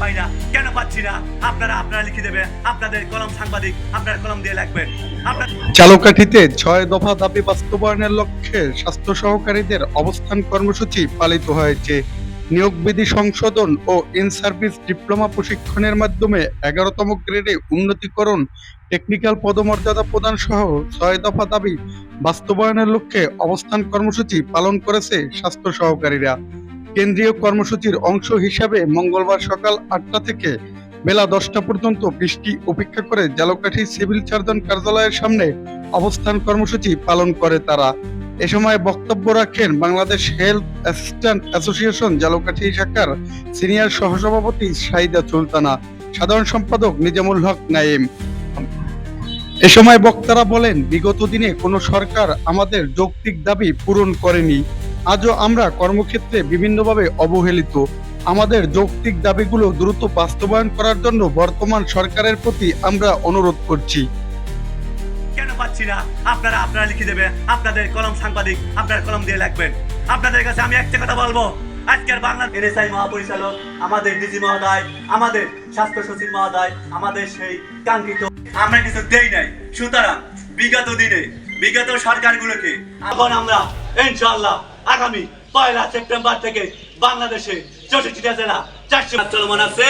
পাই না, কেন পাচ্ছি না? আপনারা লিখে দেবে, আপনাদের কলম সাংবাদিক, আপনারা কলম দিয়ে লিখবেন। ঝালকাঠিতে ৬ দফা দাবি বাস্তবায়নের লক্ষ্যে স্বাস্থ্য সহকারীদের অবস্থান কর্মসূচি পালিত হয়েছে। নিয়োগ বিধি সংশোধন ও ইন সার্ভিস ডিপ্লোমা প্রশিক্ষণের মাধ্যমে ১১তম গ্রেডে উন্নতিকরণ, টেকনিক্যাল পদমর্যাদা প্রদান সহ ৬ দফা দাবি বাস্তবায়নের লক্ষ্যে অবস্থান কর্মসূচি পালন করেছে স্বাস্থ্য সহকারীরা। কেন্দ্রীয় কর্মসূচির অংশ হিসাবে মঙ্গলবার সকাল ৮টা থেকে বেলা ১০টা পর্যন্ত বৃষ্টি উপেক্ষা করে ঝালকাঠি সিভিল সার্জন কার্যালয়ের সামনে অবস্থান কর্মসূচি পালন করে তারা। এ সময় বক্তব্য রাখেন Bangladesh health assistant association Jhalakathi শাখার সিনিয়র সহসভাপতি শাহিদা সুলতানা, সাধারণ সম্পাদক নিজামুল হক নাইম। এ সময় বক্তারা বলেন, বিগত দিনে কোনো সরকার আমাদের যৌক্তিক দাবি পূরণ করেনি। আজও আমরা কর্মক্ষেত্রে বিভিন্নভাবে অবহেলিত। আমাদের যৌক্তিক দাবিগুলো দ্রুত বাস্তবায়ন করার জন্য বর্তমান সরকারের প্রতি আমরা অনুরোধ করছি। কেন পাচ্ছি না? আপনারা লিখে দেবে, আপনাদের কলম সাংবাদিক, আপনারা কলম দিয়ে লিখবেন। আপনাদের কাছে আমি একটা কথা বলবো, আজকের বাংলা এনএসআই মহাপরিচালক, আমাদের ডিজি মহোদয়, আমাদের স্বাস্থ্য সচিব মহোদয়, আমাদের সেই কাঙ্ক্ষিত আমরা কিছু দেই নাই। সুতরাং বিগত সরকারগুলোকে এখন আমরা ইনশাআল্লাহ আগামী ১ সেপ্টেম্বর থেকে বাংলাদেশে ৬৪টা জেলা ৪০০ চলমান আছে।